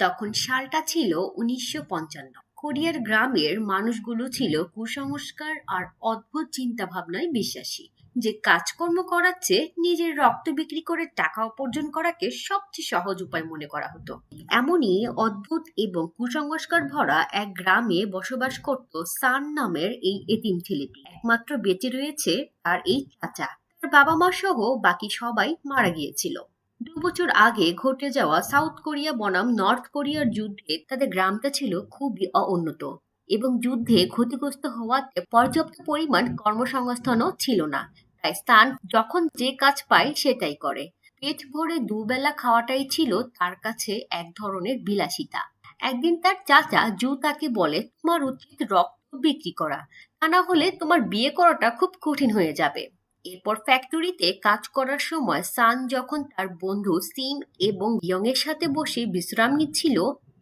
তখন সালটা ছিল ১৯৫৫। কোরিয়ার গ্রামের মানুষগুলো ছিল কুসংস্কার আর অদ্ভুত চিন্তা ভাবনায় বিশ্বাসী, যে কাজকর্ম করার চেয়ে নিজের রক্ত বিক্রি করে টাকা উপার্জন করাকে সবচেয়ে সহজ উপায় মনে করা হতো। এমনই অদ্ভুত এবং কুসংস্কার ভরা এক গ্রামে বসবাস করত সান নামের এই এতিম ছেলেটি। একমাত্র বেঁচে রয়েছে আর এই চাচা। তার বাবা মা সহ বাকি সবাই মারা গিয়েছিল। ২ বছর আগে ঘটে যাওয়া সাউথ কোরিয়া বনাম নর্থ কোরিয়ার যুদ্ধে তাদের গ্রামটা ছিল খুবই অনুন্নত এবং যুদ্ধে ক্ষতিগ্রস্ত হওয়াতে পর্যাপ্ত পরিমাণ কর্মসংস্থানও ছিল না। তাই স্থান যখন যে কাজ পায় সেটাই করে। পেট ভরে দুবেলা খাওয়াটাই ছিল তার কাছে এক ধরনের বিলাসিতা। একদিন তার চাচা জু তাকে বলে, তোমার উচিত রক্ত বিক্রি করা, তা না হলে তোমার বিয়ে করাটা খুব কঠিন হয়ে যাবে। এরপর ফ্যাক্টরিতে কাজ করার সময় সান যখন তার বন্ধু সিম এবং ইয়ং এর সাথে বসে বিশ্রাম নিচ্ছিল,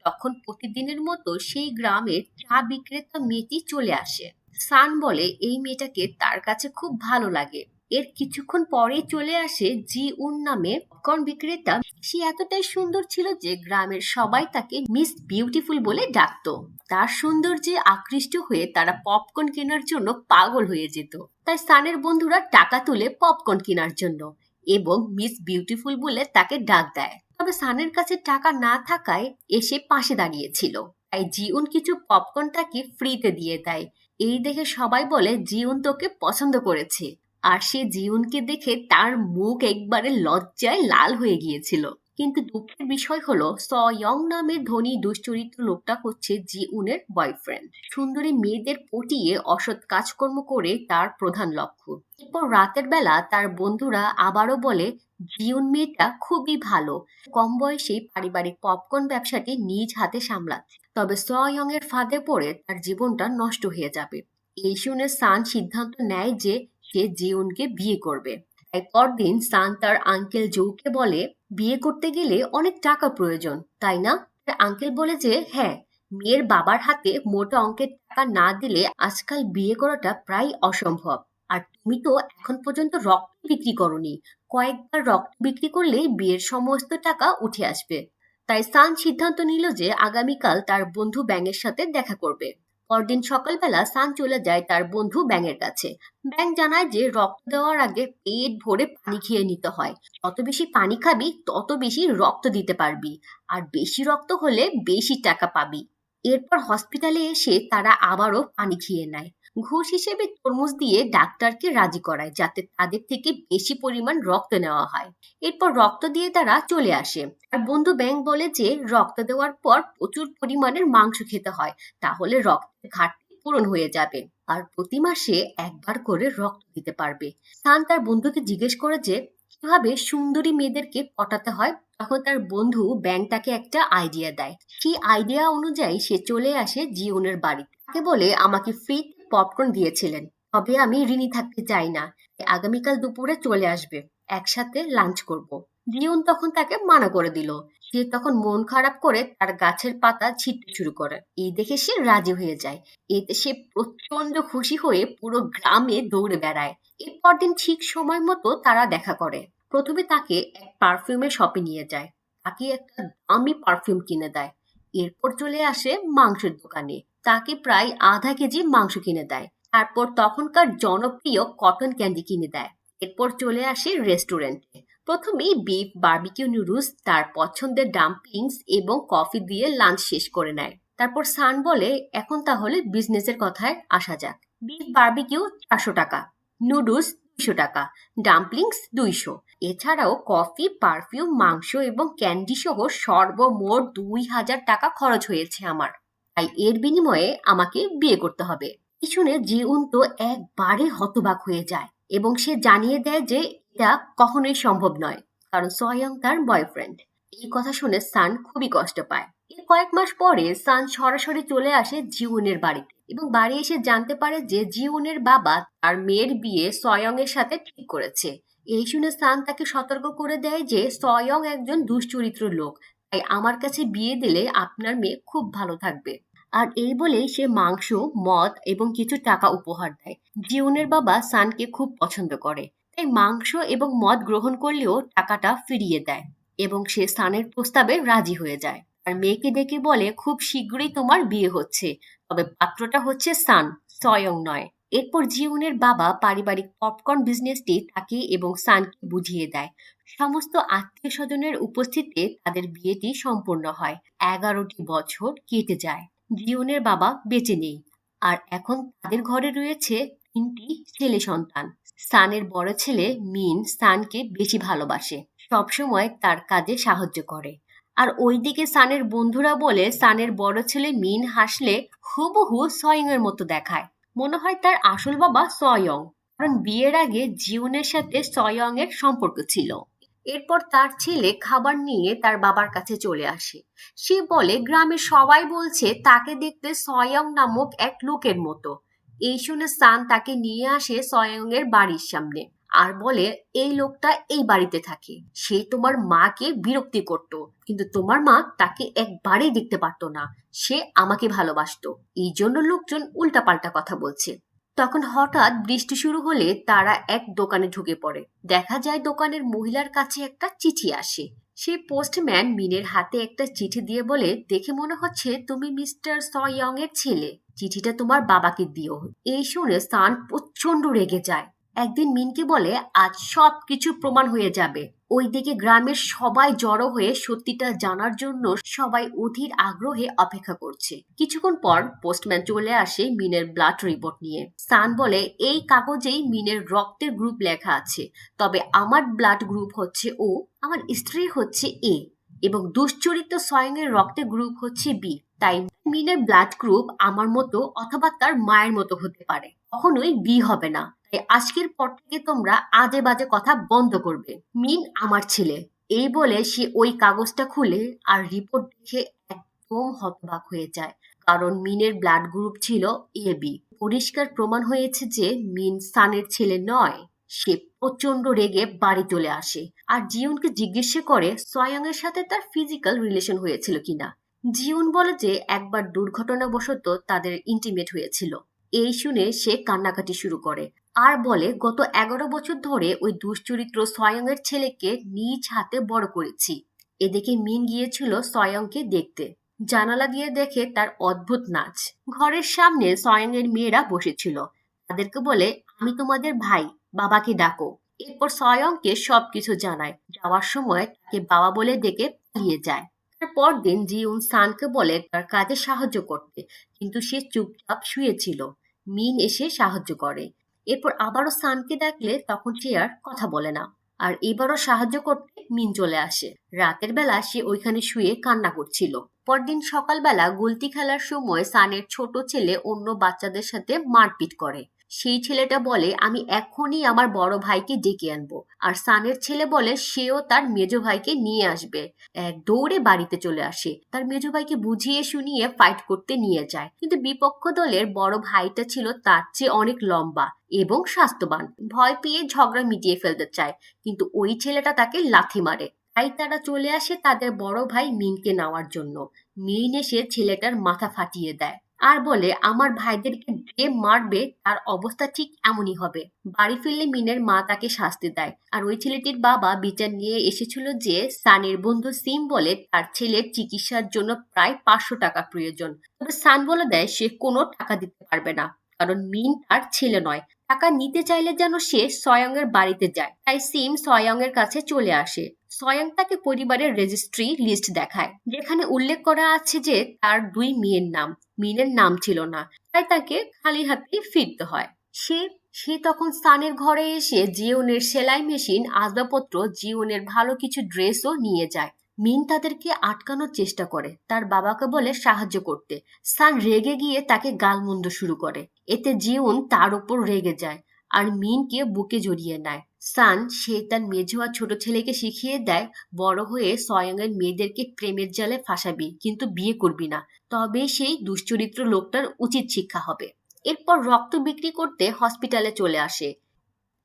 তখন প্রতিদিনের মতো সেই গ্রামের চা বিক্রেতা মেয়েটি চলে আসে। সান বলে এই মেয়েটাকে তার কাছে খুব ভালো লাগে। এর কিছুক্ষণ পরেই চলে আসে জি উন নামে পপকর্ন বিক্রেতা। সে এতটাই সুন্দর ছিল যে গ্রামের সবাই তাকে মিস বিউটিফুল বলে ডাকতো। তার সৌন্দর্যে আকৃষ্ট হয়ে তারা পপকর্ন কেনার জন্য পাগল হয়ে যেত। তাই সানের বন্ধুরা টাকা তুলে পপকর্ন কেনার জন্য এবং মিস বিউটিফুল বলে তাকে ডাক দেয়। তবে সানের কাছে টাকা না থাকায় এসে পাশে দাঁড়িয়েছিল। তাই জিউন কিছু পপকর্ন তাকে ফ্রিতে দিয়ে দেয়। এই দেখে সবাই বলে জিউন তোকে পছন্দ করেছে। আর সে জিউনকে দেখে তার মুখ একবারে লজ্জায় লাল হয়ে গিয়েছিল। কিন্তু দুঃখের বিষয় হলো সয়ং নামের ধনী দুশ্চরিত্র লোকটা হচ্ছে জিউনের বয়ফ্রেন্ড। সুন্দরী মেয়েদের পটিয়ে অসৎ কাজকর্ম করে তার প্রধান লক্ষ্য। এরপর রাতের বেলা তার বন্ধুরা আবারও বলে জিউন মেয়েটা খুবই ভালো, কম বয়সেই পারিবারিক পপকর্ন ব্যবসাটি নিজ হাতে সামলাচ্ছে। তবে সয়ং এর ফাঁদে পড়ে তার জীবনটা নষ্ট হয়ে যাবে। এই শুনে সান সিদ্ধান্ত নেয় যে সে জিউনকে বিয়ে করবে। তাই পরদিন সান তার আঙ্কেল জৌকে বলে, বিয়ে করতে গেলে অনেক টাকা প্রয়োজন, তাই না? তার আঙ্কেল বলে যে হ্যাঁ, মেয়ের বাবার হাতে মোটা অঙ্কের টাকা না দিলে আজকাল বিয়ে করাটা প্রায় অসম্ভব। আর তুমি তো এখন পর্যন্ত রক্ত বিক্রি করনি, কয়েকবার রক্ত বিক্রি করলেই বিয়ের সমস্ত টাকা উঠে আসবে। তাই সান সিদ্ধান্ত নিল যে আগামীকাল তার বন্ধু ব্যাঙের সাথে দেখা করবে। পরদিন সকালবেলা সান চলে যায় তার বন্ধু ব্যাঙের কাছে। ব্যাঙ জানায় যে রক্ত দেওয়ার আগে পেট ভরে পানি খেয়ে নিতে হয়। যত বেশি পানি খাবি তত বেশি রক্ত দিতে পারবি, আর বেশি রক্ত হলে বেশি টাকা পাবি। এরপর হসপিটালে এসে তারা আবারও পানি খেয়ে নেয়। ঘুষ হিসেবে তরমুজ দিয়ে ডাক্তারকে রাজি করায় যাতে তাদের থেকে বেশি পরিমাণ রক্ত নেওয়া হয়। এরপর রক্ত দিয়ে তারা চলে আসে। আর বন্ধু ব্যাং বলে যে রক্ত দেওয়ার পর প্রচুর পরিমাণের মাংস খেতে হয়, তাহলে রক্তের ঘাটতি পূরণ হয়ে যাবে আর প্রতি মাসে একবার করে রক্ত দিতে পারবে। সান তার বন্ধুকে জিজ্ঞেস করে যে কিভাবে সুন্দরী মেয়েদেরকে পটাতে হয়। তখন তার বন্ধু ব্যাং তাকে একটা আইডিয়া দেয়। সেই আইডিয়া অনুযায়ী সে চলে আসে জিওনের বাড়িতে। তাকে বলে আমাকে ফ্রি পপকর্ন দিয়েছিলেন, তবে আমি ঋণী থাকতে চাই না। আগামীকাল দুপুরে চলে আসবে, একসাথে লাঞ্চ করব। জিওন তখন তাকে মানা করে দিল। সে তখন মন খারাপ করে তার গাছের পাতা ছিঁড়তে শুরু করে। এই দেখে সে রাজি হয়ে যায়। এতে সে প্রচন্ড খুশি হয়ে পুরো গ্রামে দৌড়ে বেড়ায়। এরপর দিন ঠিক সময় মতো তারা দেখা করে। প্রথমে তাকে এক পারফিউমের শপে নিয়ে যায়, তাকে একটা দামি পারফিউম কিনে দেয়। এরপর চলে আসে মাংসের দোকানে, তাকে প্রায় আধা কেজি মাংস কিনে দেয়। তারপর তখনকার জনপ্রিয় কটন ক্যান্ডি কিনে দেয়। এরপর চলে আসে রেস্টুরেন্টে। প্রথমেই বিফ বারবিকিউ নুডলস, তার পছন্দের ডাম্পলিংস এবং কফি দিয়ে লাঞ্চ শেষ করে নেয়। তারপর সান বলে এখন তাহলে বিজনেসের কথায় আসা যাক। বিফ বারবিকিউ 400 টাকা, নুডলস 200 টাকা, ডাম্পলিংস 200। এছাড়াও কফি, পারফিউম, মাংস এবং ক্যান্ডি সহ সর্বমোট 2000 টাকা খরচ হয়েছে আমার। তাই এর বিনিময়ে আমাকে বিয়ে করতে হবে। শুনে জিউন তো একবারে হতবাক হয়ে যায় এবং সে জানিয়ে দেয় যে এটা কখনোই সম্ভব নয়, কারণ সয়ং তার বয়ফ্রেন্ড। এই কথা শুনে সান খুবই কষ্ট পায়। এর কয়েক মাস পরে সান সরাসরি চলে আসে জিউনের বাড়িতে এবং বাড়ি এসে জানতে পারে যে জিউনের বাবা তার মেয়ের বিয়ে সয়ং এর সাথে ঠিক করেছে। এই শুনে সান তাকে সতর্ক করে দেয় যে সয়ং একজন দুশ্চরিত্র লোক, তাই আমার কাছে বিয়ে দিলে আপনার মেয়ে খুব ভালো থাকবে। আর এই বলেই সে মাংস, মদ এবং কিছু টাকা উপহার দেয়। জিউনের বাবা সানকে খুব পছন্দ করে, তাই মাংস এবং মদ গ্রহণ করলেও টাকাটা ফিরিয়ে দেয় এবং সে সানের প্রস্তাবে রাজি হয়ে যায়। আর মেয়েকে ডেকে বলে খুব শীঘ্রই তোমার বিয়ে হচ্ছে, তবে পাত্রটা হচ্ছে সান, সয়ং নয়। এরপর জিউনের বাবা পারিবারিক পপকর্ন বিজনেসটি তাকে এবং সানকে বুঝিয়ে দেয়। সমস্ত আত্মীয় স্বজনের উপস্থিতিতে তাদের বিয়েটি সম্পূর্ণ হয়। 11টি বছর কেটে যায়। জিউনের বাবা বেঁচে নেই, আর এখন তাদের ঘরে রয়েছে 3টি ছেলে সন্তান। সানের বড় ছেলে মিন সানকে বেশি ভালোবাসে, সবসময় তার কাজে সাহায্য করে। আর ওইদিকে সানের বন্ধুরা বলে সানের বড় ছেলে মিন হাসলে হুবহু সয়ং এর মতো দেখায়, মনে হয় তার আসল বাবা সয়ং, কারণ বিয়ের আগে জিউনের সাথে সয়ং এর সম্পর্ক ছিল। এরপর তার ছেলে খাবার নিয়ে তার বাবার কাছে চলে আসে। সে বলে গ্রামের সবাই বলছে তাকে দেখতে সয়ং নামক এক লোকের মতো। এই শুনে সান তাকে নিয়ে আসে সয়ং এর বাড়ির সামনে আর বলে এই লোকটা এই বাড়িতে থাকে, সে তোমার মাকে বিরক্তি করত, কিন্তু তোমার মা তাকে একবারেই দেখতে পারতো না, সে আমাকে ভালোবাসতো, এই জন্য লোকজন উল্টাপাল্টা কথা বলছে। তখন হঠাৎ বৃষ্টি শুরু হলে তারা এক দোকানে ঢুকে পড়ে। দেখা যায় দোকানের মহিলার কাছে একটা চিঠি আসে। সেই পোস্টম্যান মিনের হাতে একটা চিঠি দিয়ে বলে দেখে মনে হচ্ছে তুমি মিস্টার সয়ং এর ছেলে, চিঠিটা তোমার বাবাকে দিও। এই শুনে সান প্রচন্ড রেগে যায়। একদিন মিনকে বলে আজ সবকিছু প্রমাণ হয়ে যাবে। ওইদিকে গ্রামের সবাই জড়ো হয়ে সত্যিটা জানার জন্য সবাই অধীর আগ্রহে অপেক্ষা করছে। কিছুক্ষণ পর পোস্টম্যান চলে আসে মিনের ব্লাড রিপোর্ট নিয়ে। সান বলে এই কাগজেই মিনের রক্তের গ্রুপ লেখা আছে, তবে আমার ব্লাড গ্রুপ হচ্ছে ও, আমার স্ত্রীর হচ্ছে এ, এবং দুশ্চরিত্র সয়ং এর রক্তের গ্রুপ হচ্ছে বি। তাই মিনের ব্লাড গ্রুপ আমার মতো অথবা তার মায়ের মতো হতে পারে, কখনোই বি হবে না। তাই আজকের পর থেকে তোমরা আজে বাজে কথা বন্ধ করবে। মিন আমার ছেলে। এই বলে সে ওই কাগজটা খুলে আর রিপোর্ট দেখে একদম হতবাক হয়ে যায়, কারণ মিনের ব্লাড গ্রুপ ছিল এ বি। পরিষ্কার প্রমাণ হয়েছে যে মিন সানের ছেলে নয়। সে প্রচন্ড রেগে বাড়ি চলে আসে আর জিউনকে জিজ্ঞেস করে সয়ং এর সাথে তার ফিজিক্যাল রিলেশন হয়েছিল কিনা। জিউন বলে যে একবার দুর্ঘটনাবশত তাদের ইন্টিমেট হয়েছিল। এই শুনে সে কান্নাকাটি শুরু করে আর বলে গত 11 বছর ধরে ওই দুশ্চরিত্র সয়ং এর ছেলেকে নিজ হাতে বড় করেছি। এদিকে মিন গিয়েছিল সয়ংকে দেখতে। জানালা দিয়ে দেখে তার অদ্ভুত নাচ। ঘরের সামনে সয়ং এর মেয়েরা বসেছিল। তাদেরকে বলে আমি তোমাদের ভাই, বাবাকে ডাকো। এরপর সয়ংকে সবকিছু জানায়। যাওয়ার সময় তাকে বাবা বলে ডেকে পালিয়ে যায়। তারপর দিন জিউন সানকে বলে তার কাজে সাহায্য করতে, কিন্তু সে চুপচাপ শুয়েছিল। মিন এসে সাহায্য করে। এরপর আবারও সানকে ডাকলে তখন সে আর কথা বলে না। আর এবারও সাহায্য করতে মিন চলে আসে। রাতের বেলা সে ওইখানে শুয়ে কান্না করছিল। পরদিন সকালবেলা গুলতি খেলার সময় সানের ছোট ছেলে অন্য বাচ্চাদের সাথে মারপিট করে। সেই ছেলেটা বলে আমি এখনই আমার বড় ভাইকে ডেকে আনবো, আর সানের ছেলে বলে সেও তার মেজ ভাইকে নিয়ে আসবে। এক দৌড়ে বাড়িতে চলে আসে, তার মেজ ভাইকে বুঝিয়ে শুনিয়ে ফাইট করতে নিয়ে যায়, কিন্তু বিপক্ষ দলের বড় ভাইটা ছিল তার চেয়ে অনেক লম্বা এবং স্বাস্থ্যবান। ভয় পেয়ে ঝগড়া মিটিয়ে ফেলতে চায়, কিন্তু ওই ছেলেটা তাকে লাথি মারে। তাই তারা চলে আসে তাদের বড় ভাই মিনকে নেওয়ার জন্য। মিন এসে ছেলেটার মাথা ফাটিয়ে দেয় আর বলে আমার ভাইদেরকে যে মারবে তার অবস্থা ঠিক এমনই হবে। বাড়ি ফিরলে মিনের মা তাকে শাস্তি দেয়, আর ওই ছেলেটির বাবা বিচার নিয়ে এসেছিল যে সানের বন্ধু সিম বলে তার ছেলের চিকিৎসার জন্য প্রায় 500 টাকা প্রয়োজন। তবে সান বলে দেয় সে কোনো টাকা দিতে পারবে না, কারণ মিন তার ছেলে নয়। টাকা নিতে চাইলে যেন সে সয়ং এর বাড়িতে যায়। তাই সিম সয়ং এর কাছে চলে আসে। সয়ং তাকে পরিবারের রেজিস্ট্রি লিস্ট দেখায়, যেখানে উল্লেখ করা আছে যে তার 2 মেয়ের নাম। মিনের নাম ছিল না, তাই তাকে খালি হাতে ফিরতে হয়। সে সে তখন সানের ঘরে এসে জিওনের সেলাই মেশিন, আসবাবপত্র, জিওনের ভালো কিছু ড্রেসও নিয়ে যায়। মিন তাদেরকে আটকানোর চেষ্টা করে, তার বাবাকে বলে সাহায্য করতে। সান রেগে গিয়ে তাকে গালমন্দ শুরু করে। এতে জিউন তার উপর রেগে যায় আর মিনকে বুকে জড়িয়ে নেয়। সান সে তার মেঝো আর ছোট ছেলেকে শিখিয়ে দেয় বড় হয়ে সয়ংয়ের মেয়েদেরকে প্রেমের জালে ফাঁসাবি, কিন্তু বিয়ে করবি না, তবে সেই দুশ্চরিত্র লোকটার উচিত শিক্ষা হবে। এরপর রক্ত বিক্রি করতে হসপিটালে চলে আসে।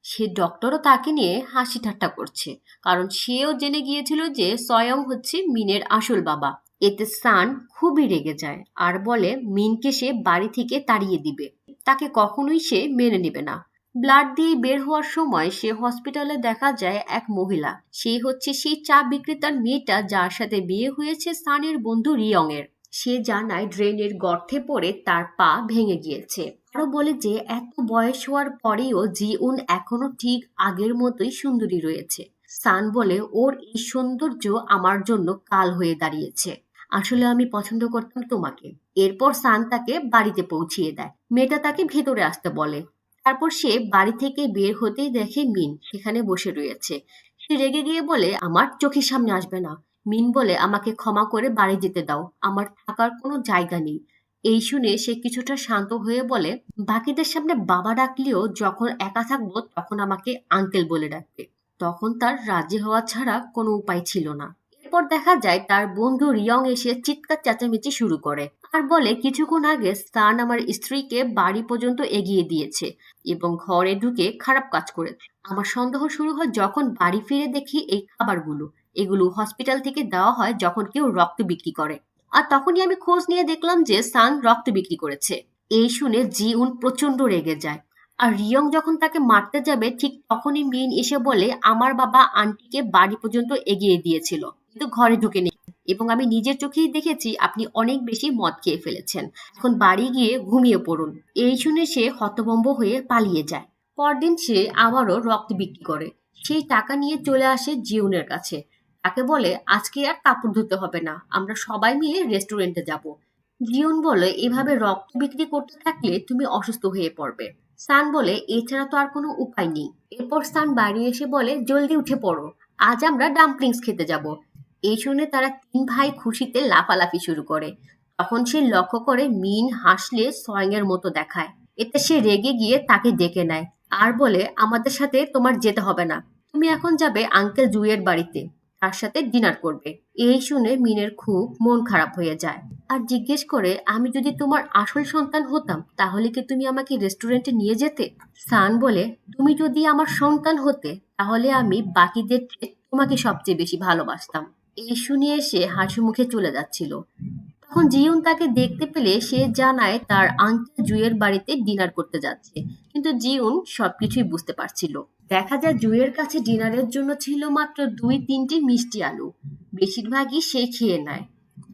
সে ডক্টরও তাকে নিয়ে হাসি ঠাট্টা করছে, কারণ সেও জেনে গিয়েছিল যে সয়ং হচ্ছে মিনের আসল বাবা। এতে সান খুবই রেগে যায় আর বলে মিনকে সে বাড়ি থেকে তাড়িয়ে দিবে, তাকে কখনোই সে মেনে নেবে না। ব্লাড দিয়ে বের হওয়ার সময় সে হসপিটালে দেখা যায় এক মহিলা। সেই হচ্ছে সেই চা বিক্রেতার মেয়েটা যার সাথে বিয়ে হয়েছে সানের বন্ধু রিয়ং এর। সে জানায় ড্রেনের গর্তে পড়ে তার পা ভেঙে গিয়েছে। আরো বলে যে এত বয়স হওয়ার পরেও জিউন এখনো ঠিক আগের মতোই সুন্দরী রয়েছে। সান বলে ওর এই সৌন্দর্য আমার জন্য কাল হয়ে দাঁড়িয়েছে। আসলে আমি পছন্দ করতাম তোমাকে। এরপর সান তাকে বাড়িতে পৌঁছিয়ে দেয়। মেয়েটা তাকে ভেতরে আসতে বলে। তারপর সে বাড়ি থেকে বের হতেই দেখে মিন সেখানে বসে রয়েছে। সে রেগে গিয়ে বলে আমার চোখের সামনে আসবে না। মিন বলে আমাকে ক্ষমা করে বাড়ি যেতে দাও, আমার থাকার কোনো জায়গা নেই। এই শুনে সে কিছুটা শান্ত হয়ে বলে বাকিদের সামনে বাবা ডাকলেও যখন একা থাকবো তখন আমাকে আঙ্কেল বলে ডাকবে। তখন তার রাজি হওয়া ছাড়া কোনো উপায় ছিল না। এরপর দেখা যায় তার বন্ধু রিয়ং এসে চিৎকার চেঁচামেচি শুরু করে আর বলে কিছুক্ষণ আগে স্থান আমার স্ত্রীকে বাড়ি পর্যন্ত এগিয়ে দিয়েছে এবং ঘরে ঢুকে খারাপ কাজ করেছে। আমার সন্দেহ শুরু হয় যখন বাড়ি ফিরে দেখি এই খাবারগুলো এগুলো হসপিটাল থেকে দেওয়া হয় যখন কেউ রক্ত বিক্রি করে। আর তখনই আমি খোঁজ নিয়ে দেখলাম যে সান রক্ত বিক্রি করেছে। এই শুনে জিউন প্রচন্ড রেগে যায়। আর রিয়ং যখন তাকে মারতে যাবে ঠিক তখনই মিন এসে বলে আমার বাবা আন্টিকে বাড়ি পর্যন্ত এগিয়ে দিয়েছিল কিন্তু ঘরে ঢুকেনি এবং আমি নিজের চোখেই দেখেছি আপনি অনেক বেশি মদ খেয়ে ফেলেছেন। এখন বাড়ি গিয়ে ঘুমিয়ে পড়ুন। এই শুনে সে হতভম্ব হয়ে পালিয়ে যায়। পরদিন সে আবারও রক্ত বিক্রি করে। সেই টাকা নিয়ে চলে আসে জিউনের কাছে। তাকে বলে আজকে আর কাপড় ধুতে হবে না, আমরা সবাই মিলে রেস্টুরেন্টে যাব। জিউন বলে এভাবে রক্ত বিক্রি করতে থাকলে তুমি অসুস্থ হয়ে পড়বে। সান বলে এছাড়া তো আর কোনো উপায় নেই। এরপর সান বাড়ি এসে বলে জলদি উঠে পড়ো, আজ আমরা ডাম্পলিংস খেতে যাব। এই শুনে তারা তিন ভাই খুশিতে লাফালাফি শুরু করে। তখন সে লক্ষ্য করে মিন হাসলে সোয়াং এর মতো দেখায়। এতে সে রেগে গিয়ে তাকে ডেকে নেয় আর বলে আমাদের সাথে তোমার যেতে হবে না, তুমি এখন যাবে আঙ্কেল জুয়ের বাড়িতে, তার সাথে ডিনার করবে। এই শুনে মিনের খুব মন খারাপ হয়ে যায় আর জিজ্ঞেস করে আমি যদি তোমার আসল সন্তান হতাম তাহলে কি তুমি আমাকে রেস্টুরেন্টে নিয়ে যেতে? সান বলে তুমি যদি আমার সন্তান হতে তাহলে আমি বাকিদের চেয়ে তোমাকে সবচেয়ে বেশি ভালোবাসতাম। এই শুনিয়ে সে হাসি মুখে চলে যাচ্ছিল। তখন জিউন তাকে দেখতে পেলে সে জানায় তার আঙ্কেল জুয়ের বাড়িতে ডিনার করতে যাচ্ছে, কিন্তু জিউন সবকিছুই বুঝতে পারছিল। দেখা যায় জুয়ের কাছে ডিনারের জন্য ছিল মাত্র 2-3টি মিষ্টি আলু। বেশিরভাগই সে খেয়ে নেয়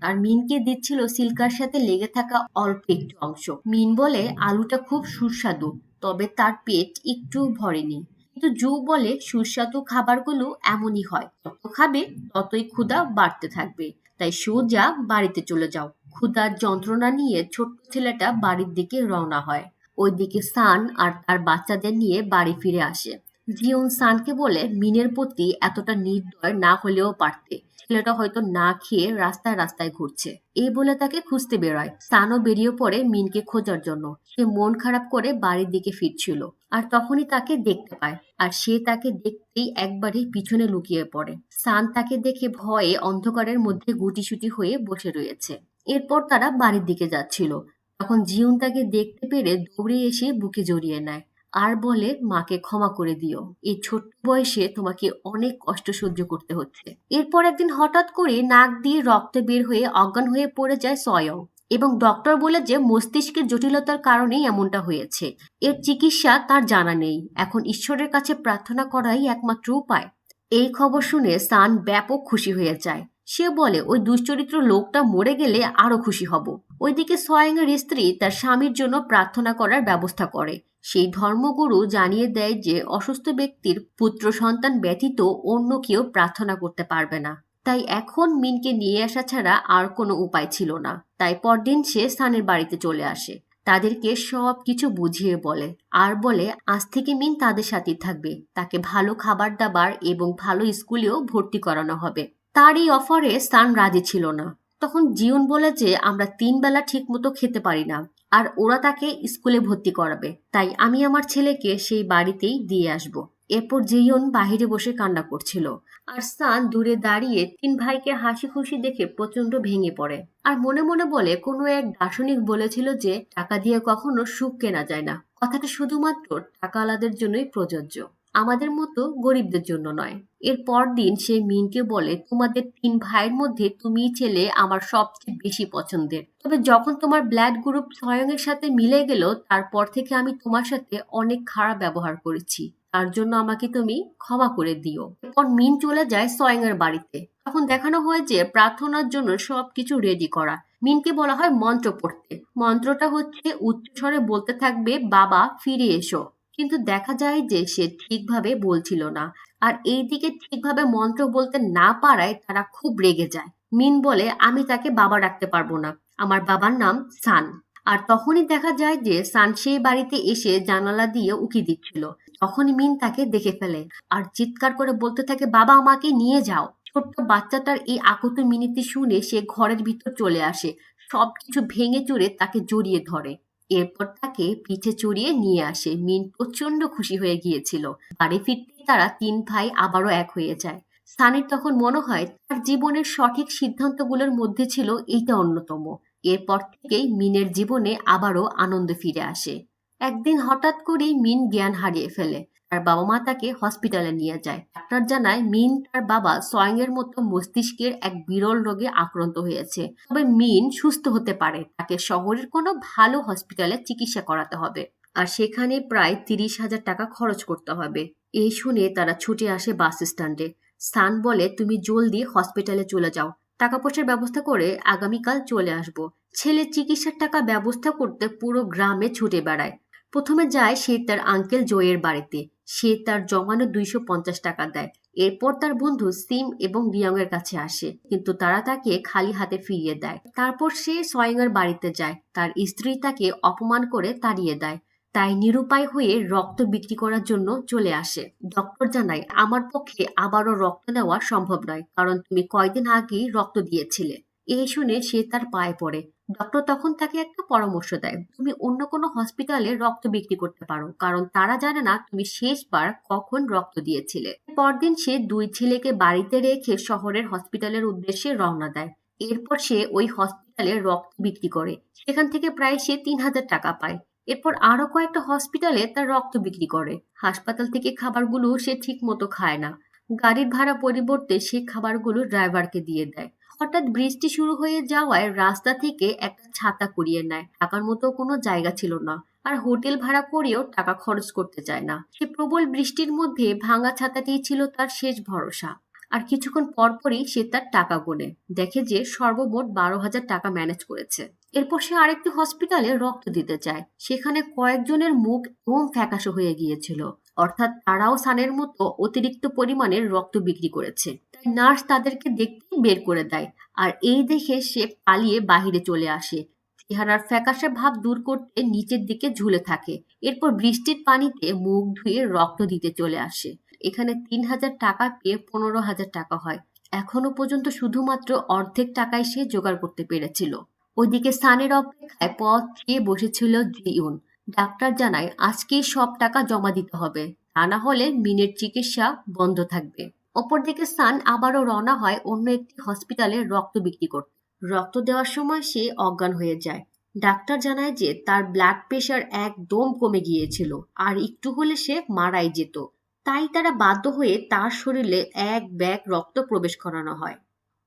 আর মিনকে দিচ্ছিল সিল্কার সাথে লেগে থাকা অল্প একটু অংশ। মিন বলে আলুটা খুব সুস্বাদু, তবে তার পেট একটু ভরেনি। কিন্তু জু বলে সুস্বাদু খাবারগুলো এমনই হয়, যত খাবে ততই ক্ষুধা বাড়তে থাকবে, তাই সোজা বাড়িতে চলে যাও। ক্ষুধার যন্ত্রণা নিয়ে ছোট্ট ছেলেটা বাড়ির দিকে রওনা হয়। ওইদিকে সান আর তার বাচ্চাদের নিয়ে বাড়ি ফিরে আসে। জিউন সানকে বলে মিনের প্রতি এতটা নির্দয় না হলেও পারতে, ছেলেটা হয়তো না খেয়ে রাস্তায় রাস্তায় ঘুরছে। এই বলে তাকে খুঁজতে বেরোয়। সানও বেরিয়ে পড়ে মিনকে খোঁজার জন্য। সে মন খারাপ করে বাড়ির দিকে ফিরছিল আর তখনই তাকে দেখতে পায় আর সে তাকে দেখতেই একবারে পিছনে লুকিয়ে পড়ে। সান তাকে দেখে ভয়ে অন্ধকারের মধ্যে গুটিসুটি হয়ে বসে রয়েছে। এরপর তারা বাড়ির দিকে যাচ্ছিল। তখন জিউন তাকে দেখতে পেরে দৌড়ে এসে বুকে জড়িয়ে নেয় আর বলে মাকে ক্ষমা করে দিও, এই ছোট্ট বয়সে তোমাকে অনেক কষ্ট সহ্য করতে হচ্ছে। এরপর একদিন হঠাৎ করে নাক দিয়ে রক্ত বের হয়ে অজ্ঞান হয়ে পড়ে যায় সয়ং এবং ডক্টর বলে যে মস্তিষ্কের জটিলতার কারণেই এমনটা হয়েছে। এর চিকিৎসা তার জানা নেই, এখন ঈশ্বরের কাছে প্রার্থনা করাই একমাত্র উপায়। এই খবর শুনে সান ব্যাপক খুশি হয়ে যায়। সে বলে ওই দুশ্চরিত্র লোকটা মরে গেলে আরো খুশি হব। ওইদিকে সোয়াং এর স্ত্রী তার স্বামীর জন্য প্রার্থনা করার ব্যবস্থা করে। সেই ধর্মগুরু জানিয়ে দেয় যে অসুস্থ ব্যক্তির পুত্র সন্তান ব্যতীত অন্য কেউ প্রার্থনা করতে পারবে না। তাই এখন মিনকে নিয়ে আসা ছাড়া আর কোনো উপায় ছিল না। তাই পরদিন সে সানের বাড়িতে চলে আসে। তাদেরকে সব কিছু বুঝিয়ে বলে আর বলে আজ থেকে মিন তাদের সাথেই থাকবে, তাকে ভালো খাবার দাবার এবং ভালো স্কুলেও ভর্তি করানো হবে। তার এই অফারে সান রাজি ছিল না। তখন জিউন বলে যে আমরা 3 বেলা ঠিক মতো খেতে পারি না আর ওরা তাকে স্কুলে ভর্তি করাবে, তাই আমি আমার ছেলেকে সেই বাড়িতেই দিয়ে আসব। এরপর জিউন বাহিরে বসে কান্না করছিল আর সান দূরে দাঁড়িয়ে 3 ভাইকে হাসি খুশি দেখে প্রচন্ড ভেঙে পড়ে আর মনে মনে বলে কোনো এক দার্শনিক বলেছিল যে টাকা দিয়ে কখনো সুখ কেনা যায় না। কথাটা শুধুমাত্র টাকাওয়ালাদের জন্যই প্রযোজ্য। আমাদের মতো গরিবদের জন্য নয়। এর দিন সে মিনকে বলে, তোমাদের 3 ভাইয়ের মধ্যে তুমিই ছেলে আমার সবচেয়ে বেশি পছন্দের। তবে যখন তোমার ব্লাড গ্রুপ সয়ং-এর সাথে মিলে গেল, তারপর থেকে আমি তোমার সাথে অনেক খারাপ ব্যবহার করেছি। তার জন্য আমাকে তুমি ক্ষমা করে দিও। এরপর মিন চলে যায় সয়ং-এর বাড়িতে। তখন দেখানো হয় যে প্রার্থনার জন্য সবকিছু রেডি করা। মিনকে বলা হয় মন্ত্র পড়তে। মন্ত্রটা হচ্ছে উচ্চস্বরে বলতে থাকবে, বাবা ফিরে এসো। কিন্তু দেখা যায় যে সে ঠিকভাবে বলছিল না। আর এইদিকে ঠিকভাবে মন্ত্র বলতে না পারায় তারা খুব রেগে যায়। মিন বলে, আমি তাকে বাবা রাখতে পারবো না, আমার বাবার নাম সান। আর তখনই দেখা যায় যে সান সেই বাড়িতে এসে জানালা দিয়ে উকি দিচ্ছিল। তখনই মিন তাকে দেখে ফেলে আর চিৎকার করে বলতে থাকে, বাবা আমাকে নিয়ে যাও। ছোট্ট বাচ্চাটার এই আকুত মিনতি শুনে সে ঘরের ভিতর চলে আসে, সবকিছু ভেঙে চুরে তাকে জড়িয়ে ধরে। এরপর তাকে পিঠে চড়িয়ে নিয়ে আসে। মিন প্রচন্ড খুশি হয়ে গিয়েছিল। বাড়ি ফিরতে তারা 3 ভাই আবারও এক হয়ে যায়। সানির তখন মনে হয় তার জীবনের সঠিক সিদ্ধান্তগুলোর মধ্যে ছিল এইটা অন্যতম। এরপর থেকেই মিনের জীবনে আবারও আনন্দ ফিরে আসে। একদিন হঠাৎ করেই মিন জ্ঞান হারিয়ে ফেলে। তার বাবা মা তাকে হসপিটালে নিয়ে যায়। ডাক্তার জানায় মিন তার বাবা সয়ং এর মতো মস্তিষ্কের এক বিরল রোগে আক্রান্ত হয়েছে। তবে মিন সুস্থ হতে পারে, তাকে শহরের কোনো ভালো হসপিটালে চিকিৎসা করাতে হবে। আর সেখানে প্রায় 30,000 টাকা খরচ করতে হবে। এই শুনে তারা ছুটে আসে বাস স্ট্যান্ডে। সান বলে, তুমি জলদি হসপিটালে চলে যাও, টাকা পয়সার ব্যবস্থা করে আগামীকাল চলে আসবো। ছেলের চিকিৎসার টাকা ব্যবস্থা করতে পুরো গ্রামে ছুটে বেড়ায়। প্রথমে যায় সে তার আঙ্কেল জয়ের বাড়িতে। সে তার জমানো 250 টাকা দেয়। এরপর তার বন্ধু সিম এবং রিয়ং এর কাছে আসে, কিন্তু তারা তাকে খালি হাতে ফিরিয়ে দেয়। তারপর সে সয়ং এর বাড়িতে যায়। তার স্ত্রী তাকে অপমান করে তাড়িয়ে দেয়। তাই নিরুপায় হয়ে রক্ত বিক্রি করার জন্য চলে আসে। ডক্টর জানায়, আমার পক্ষে আবারও রক্ত নেওয়া সম্ভব নয়, কারণ তুমি কয়দিন আগেই রক্ত দিয়েছিলে। এই শুনে সে তার পায়ে পড়ে। ডক্টর তখন তাকে একটা পরামর্শ দেয়, তুমি অন্য কোনো হসপিটালে রক্ত বিক্রি করতে পারো, কারণ তারা জানে না তুমি শেষবার কখন রক্ত দিয়েছিলে। পরদিন সে 2 ছেলেকে বাড়িতে রেখে শহরের হসপিটালের উদ্দেশ্যে রওনা দেয়। এরপর সে ওই হসপিটালে রক্ত বিক্রি করে। সেখান থেকে প্রায় সে 3,000 টাকা পায়। এরপর আরো কয়েকটা হসপিটালে তার রক্ত বিক্রি করে। হাসপাতাল থেকে খাবারগুলো সে ঠিক মতো খায় না। গাড়ির ভাড়া পরিবর্তে সে খাবারগুলো ড্রাইভারকে দিয়ে দেয়। হঠাৎ বৃষ্টি শুরু হয়ে যাওয়ায় রাস্তা থেকে একটা ছাতা কুড়িয়ে নেয়। থাকার মতো কোনো জায়গা ছিল না। আর হোটেল ভাড়া করেও টাকা খরচ করতে চায় না। সে প্রবল বৃষ্টির মধ্যে ভাঙা ছাতাটিই ছিল তার শেষ ভরসা। আর কিছুক্ষণ পরপরই সে তার টাকা গোনে। দেখে যে সর্বমোট 12,000 টাকা ম্যানেজ করেছে। এরপর সে আরেকটি হসপিটালে রক্ত দিতে চায়। সেখানে কয়েকজনের মুখ একদম ফ্যাকাশে হয়ে গিয়েছিল, অর্থাৎ তারাও সানের মতো অতিরিক্ত পরিমাণের রক্ত বিক্রি করেছে। তাই নার্স তাদেরকে দেখতে বের করে দেয়। আর এই দেখে সে পালিয়ে বাহিরে চলে আসে। চেহারার ফ্যাকাশে ভাব দূর করতে নিচের দিকে ঝুলে থাকে। এরপর বৃষ্টির পানিতে মুখ ধুয়ে রক্ত দিতে চলে আসে। এখানে 3,000 টাকা পেয়ে 15,000 টাকা হয়। এখনো পর্যন্ত শুধুমাত্র অর্ধেক টাকায় সে জোগাড় করতে পেরেছিল। ওইদিকে সানের অপেক্ষায় পথ চেয়ে বসেছিল জিউন। ডাক্তার জানায় আজকেই সব টাকা জমা দিতে হবে, তা না হলে মিনের চিকিৎসা বন্ধ থাকবে। অপরদিকে সান আবারও রওনা হয় অন্য একটি হসপিটালে রক্ত বিক্রি করতে। রক্ত দেওয়ার সময় সে অজ্ঞান হয়ে যায়। ডাক্তার জানায় যে তার ব্লাড প্রেশার একদম কমে গিয়েছিল, আর একটু হলে সে মারাই যেত। তাই তারা বাধ্য হয়ে তার শরীরে এক ব্যাগ রক্ত প্রবেশ করানো হয়।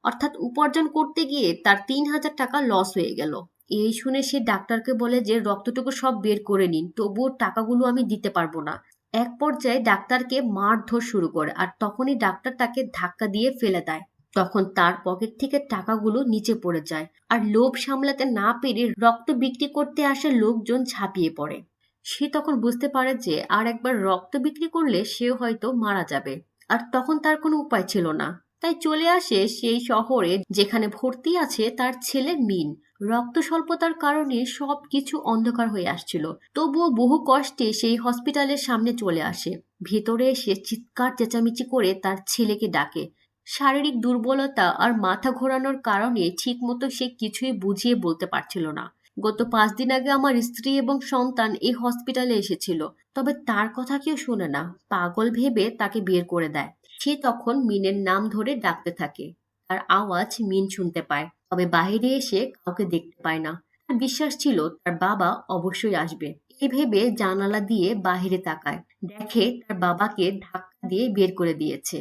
অর্থাৎ উপার্জন করতে গিয়ে তার 3,000 টাকা লস হয়ে গেল। এই শুনে সে ডাক্তারকে বলে যে রক্তটুকু সব বের করে নিন, তবুও টাকাগুলো আমি দিতে পারবো না। এক পর্যায়ে ডাক্তারকে মারধর শুরু করে, আর তখনই ডাক্তার তাকে ধাক্কা দিয়ে ফেলে দেয়। তখন তার পকেট থেকে টাকাগুলো নিচে পড়ে যায়। আর লোভ সামলাতে না পেরে রক্ত বিক্রি করতে আসা লোকজন ঝাঁপিয়ে পড়ে। সে তখন বুঝতে পারে যে আর একবার রক্ত বিক্রি করলে সে হয়তো মারা যাবে। আর তখন তার কোনো উপায় ছিল না। তাই চলে আসে সেই শহরে যেখানে ভর্তি আছে তার ছেলে মিন। রক্ত স্বল্পতার কারণে সবকিছু অন্ধকার হয়ে আসছিল। তবুও বহু কষ্টে সেই হসপিটালের সামনে চলে আসে। ভেতরে এসে চিৎকার চেঁচামেচি করে তার ছেলেকে ডাকে। শারীরিক দুর্বলতা আর মাথা ঘোরানোর কারণে ঠিকমতো সে কিছুই বুঝিয়ে বলতে পারছিল না। গত 5 দিন আগে আমার স্ত্রী এবং সন্তান এই হসপিটালে এসেছিল, তবে তার কথা কেউ শোনে না। পাগল ভেবে তাকে বের করে দেয়। সে তখন মিনের নাম ধরে ডাকতে থাকে। তার আওয়াজ মিন শুনতে পায়, তবে বাইরে এসে কাউকে দেখতে পায় না। তার বিশ্বাস ছিল তার বাবা অবশ্যই আসবে। এই ভেবে জানালা দিয়ে বাহিরে তাকায়, দেখে তার বাবাকে ধাক্কা দিয়ে বের করে দিয়েছে।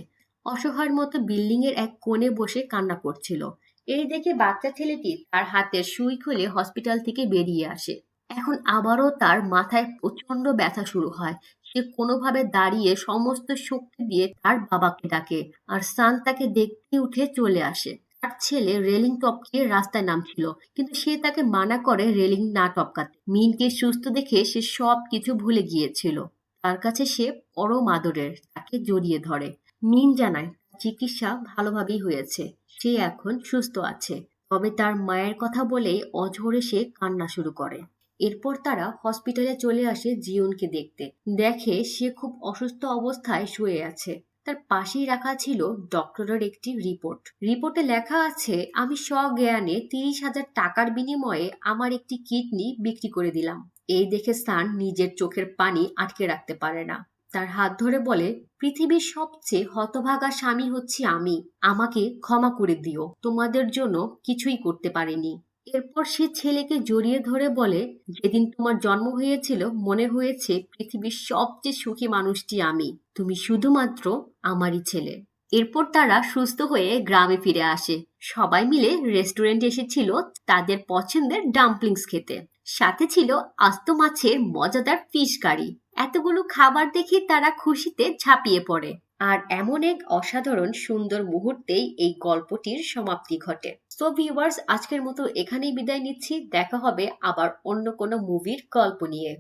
অসহায়ের মতো বিল্ডিং এর এক কোণে বসে কান্না করছিল। এই দেখে বাচ্চা ছেলেটি তার হাতের সুই খুলে হসপিটাল থেকে বেরিয়ে আসে। এখন আবারও তার মাথায় প্রচন্ড ব্যথা শুরু হয়। সে কোনোভাবে দাঁড়িয়ে সমস্ত শক্তি দিয়ে তার বাবাকে ডাকে, আর সান তাকে দেখতে উঠে চলে আসে। তার ছেলে রেলিং টপকে রাস্তায় নামছিল, কিন্তু সে তাকে মানা করে রেলিং না টপকাতে। মিনকে সুস্থ দেখে সে সব কিছু ভুলে গিয়েছিল। তার কাছে সে পরম আদরের, তাকে জড়িয়ে ধরে। মিন জানায় তার চিকিৎসা ভালোভাবেই হয়েছে, সে এখন সুস্থ আছে। তবে তার মায়ের কথা বলেই অঝরে সে কান্না শুরু করে। এরপর তারা হসপিটালে চলে আসে জিওনকে দেখতে। দেখে সে খুব অসুস্থ অবস্থায় শুয়ে আছে। তার পাশেই রাখা ছিল ডক্টরের একটি রিপোর্ট। রিপোর্টে লেখা আছে, আমি সজ্ঞানে 30,000 টাকার বিনিময়ে আমার একটি কিডনি বিক্রি করে দিলাম। এই দেখে সান নিজের চোখের পানি আটকে রাখতে পারে না। তার হাত ধরে বলে, পৃথিবীর সবচেয়ে হতভাগা স্বামী হচ্ছি আমি, আমাকে ক্ষমা করে দিও, তোমাদের জন্য কিছুই করতে পারিনি। এরপর সে ছেলেকে জড়িয়ে ধরে বলে, যেদিন তোমার জন্ম হয়েছিল মনে হয়েছে পৃথিবীর সবচেয়ে সুখী মানুষটি আমি, তুমি শুধুমাত্র আমারই ছেলে। এরপর তারা সুস্থ হয়ে গ্রামে ফিরে আসে। সবাই মিলে রেস্টুরেন্টে এসেছিল তাদের পছন্দের ডাম্পলিংস খেতে। সাথে ছিল আস্ত মাছের মজাদার ফিশ কারি। এতগুলো খাবার দেখে তারা খুশিতে ঝাঁপিয়ে পড়ে। আর এমন এক অসাধারণ সুন্দর মুহূর্তেই এই গল্পটির সমাপ্তি ঘটে। সো ভিউয়ার্স, আজকের মতো এখানেই বিদায় নিচ্ছি। দেখা হবে আবার অন্য কোনো মুভির গল্প নিয়ে।